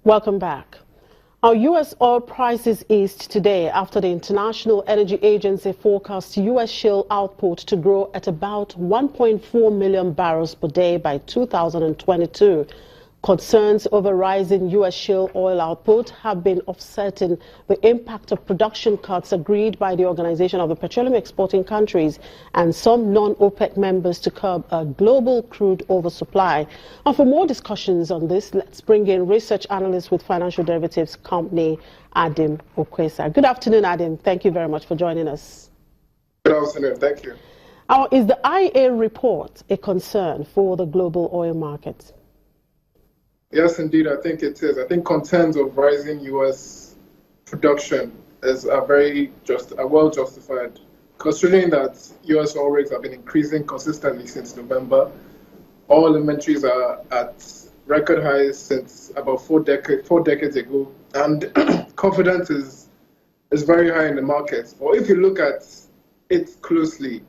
Welcome back. Our U.S. oil prices eased today after the International Energy Agency forecast U.S. shale output to grow at about 1.4 million barrels per day by 2022. Concerns over rising U.S. shale oil output have been offsetting the impact of production cuts agreed by the Organization of the Petroleum Exporting Countries and some non-OPEC members to curb a global crude oversupply. And for more discussions on this, let's bring in research analyst with financial derivatives company, Adam Okwesa. Good afternoon, Adam. Thank you very much for joining us. Good afternoon. Thank you. Is the IA report a concern for the global oil market? Yes, indeed, I think it is. I think concerns of rising U.S. production are well justified, considering that U.S. oil rigs have been increasing consistently since November. Oil inventories are at record highs since about four decades ago, and confidence is very high in the markets. But if you look at it closely,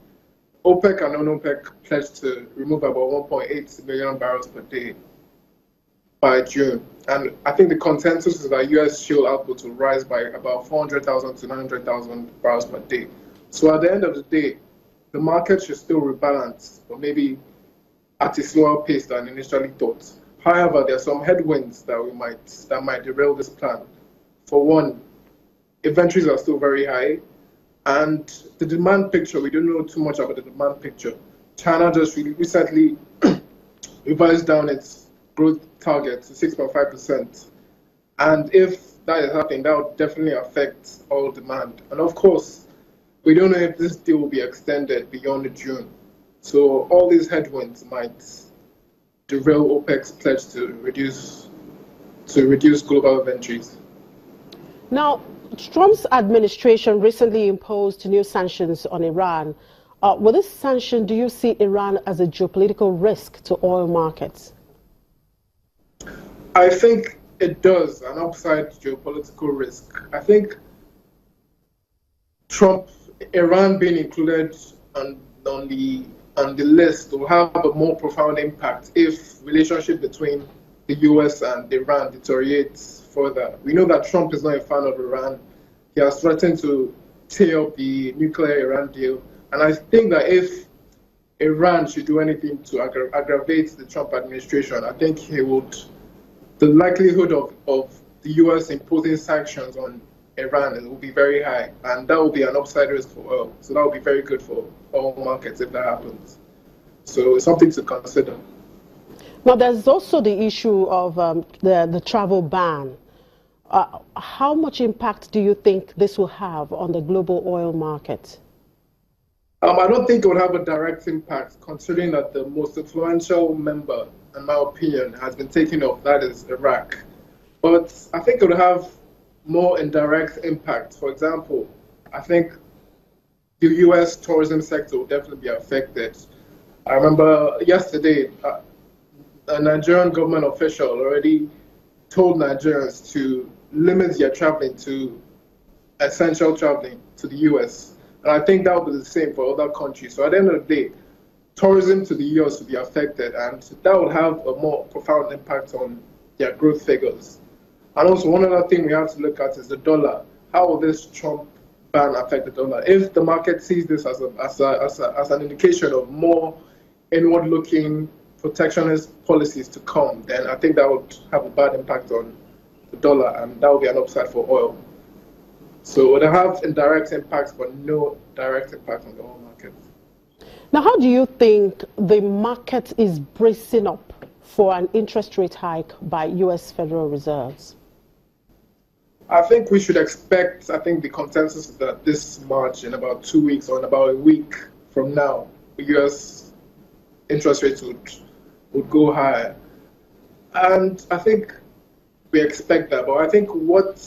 OPEC and non-OPEC pledged to remove about 1.8 million barrels per day by June. And I think the consensus is that U.S. shale output will rise by about 400,000 to 900,000 barrels per day. So at the end of the day, the market should still rebalance, but maybe at a slower pace than initially thought. However, there are some headwinds that might derail this plan. For one, inventories are still very high, and the demand picture, we don't know too much about the demand picture. China just recently revised down its growth target to 6.5%. And if that is happening, that would definitely affect oil demand. And of course, we don't know if this deal will be extended beyond June. So all these headwinds might derail OPEC's pledge to reduce global inventories. Now, Trump's administration recently imposed new sanctions on Iran. With this sanction, do you see Iran as a geopolitical risk to oil markets? I think it does, an upside geopolitical risk. I think Iran being included on the list will have a more profound impact if relationship between the US and Iran deteriorates further. We know that Trump is not a fan of Iran. He has threatened to tear up the nuclear Iran deal. And I think that if Iran should do anything to aggravate the Trump administration, I think the likelihood of the U.S. imposing sanctions on Iran will be very high, and that will be an upside risk for oil. So that will be very good for oil markets if that happens. So it's something to consider. Now, there's also the issue of the travel ban. How much impact do you think this will have on the global oil market? I don't think it would have a direct impact, considering that the most influential member, in my opinion, has been taken off, that is Iraq. But I think it would have more indirect impact. For example, I think the U.S. tourism sector will definitely be affected. I remember yesterday, a Nigerian government official already told Nigerians to limit their traveling to essential traveling to the U.S. And I think that will be the same for other countries. So at the end of the day, tourism to the U.S. will be affected, and that will have a more profound impact on their growth figures. And also, one other thing we have to look at is the dollar. How will this Trump ban affect the dollar? If the market sees this as an indication of more inward-looking protectionist policies to come, then I think that would have a bad impact on the dollar, and that would be an upside for oil. So it would have indirect impacts, but no direct impact on the oil market. Now, how do you think the market is bracing up for an interest rate hike by U.S. Federal Reserves? I think we should expect, the consensus is that this March, in about 2 weeks or in about a week from now, the U.S. interest rates would go higher. And I think we expect that. But I think what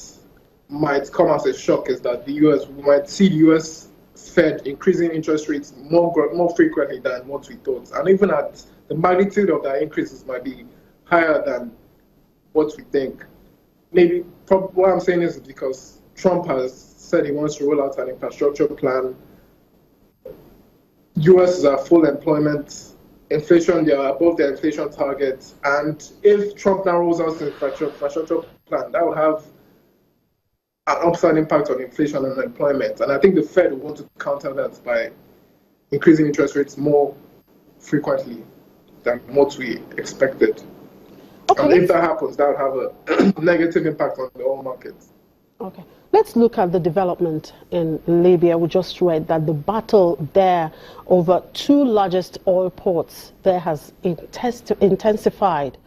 might come as a shock is that we might see the U.S. Fed increasing interest rates more frequently than what we thought. And even at the magnitude of that increases might be higher than what we think. Maybe what I'm saying is because Trump has said he wants to roll out an infrastructure plan. U.S. is at full employment inflation, they are above their inflation targets. And if Trump now rolls out his infrastructure plan, that would have an upside impact on inflation and employment. And I think the Fed will want to counter that by increasing interest rates more frequently than what we expected. Okay. And if that happens, that would have a negative impact on the oil markets. Okay. Let's look at the development in Libya. We just read that the battle there over two largest oil ports there has intensified.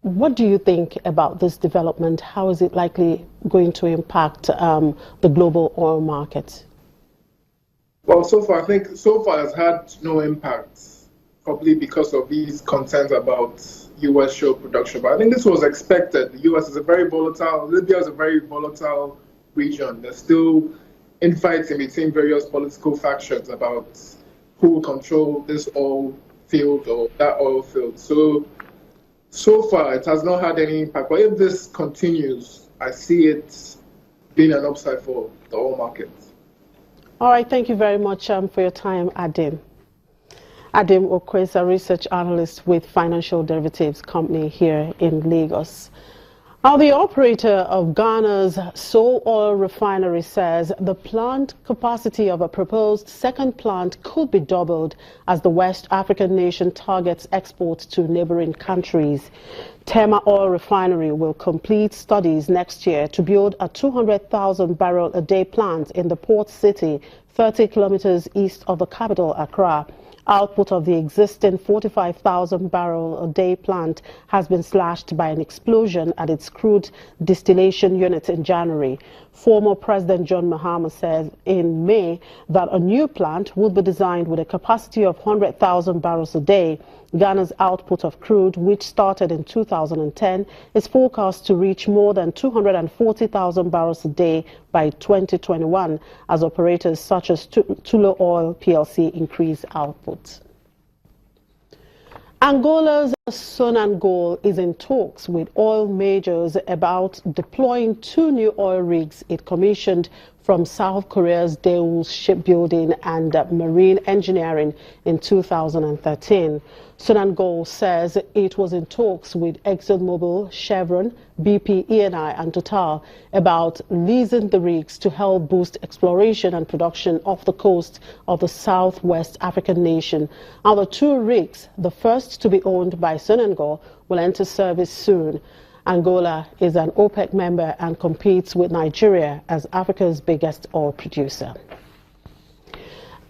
What do you think about this development? How is it likely going to impact the global oil market? Well, so far it's had no impact, probably because of these concerns about U.S. shale production. But I think this was expected. The U.S. is Libya is a very volatile region. There's still infighting between various political factions about who will control this oil field or that oil field. So far, it has not had any impact. But if this continues, I see it being an upside for the oil market. All right. Thank you very much for your time, Adim. Adim Okwesa, research analyst with Financial Derivatives Company here in Lagos. Now, the operator of Ghana's Soul Oil Refinery says the plant capacity of a proposed second plant could be doubled as the West African nation targets exports to neighboring countries. Tema Oil Refinery will complete studies next year to build a 200,000 barrel a day plant in the port city, 30 kilometers east of the capital, Accra. Output of the existing 45,000 barrel a day plant has been slashed by an explosion at its crude distillation unit in January. Former President John Mahama said in May that a new plant would be designed with a capacity of 100,000 barrels a day. Ghana's output of crude, which started in 2010, is forecast to reach more than 240,000 barrels a day by 2021 as operators such as Tullow Oil PLC increase output. Angola's Sonangol is in talks with oil majors about deploying 2 new oil rigs it commissioned from South Korea's Daewoo Shipbuilding and Marine Engineering in 2013. Sonangol says it was in talks with ExxonMobil, Chevron, BP, Eni and Total about leasing the rigs to help boost exploration and production off the coast of the southwest African nation. Now, the 2 rigs, the first to be owned by Sonangol, will enter service soon. Angola is an OPEC member and competes with Nigeria as Africa's biggest oil producer.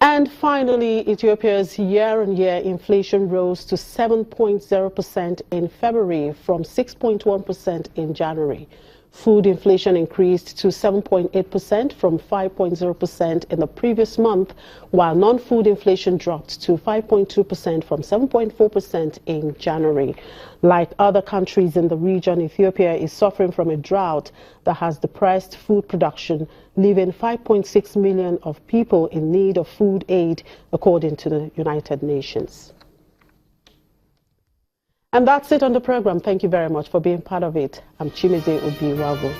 And finally, Ethiopia's year-on-year inflation rose to 7.0% in February from 6.1% in January. Food inflation increased to 7.8% from 5.0% in the previous month, while non-food inflation dropped to 5.2% from 7.4% in January. Like other countries in the region, Ethiopia is suffering from a drought that has depressed food production, leaving 5.6 million of people in need of food aid, according to the United Nations. And that's it on the program. Thank you very much for being part of it. I'm Chimeze Obiwago.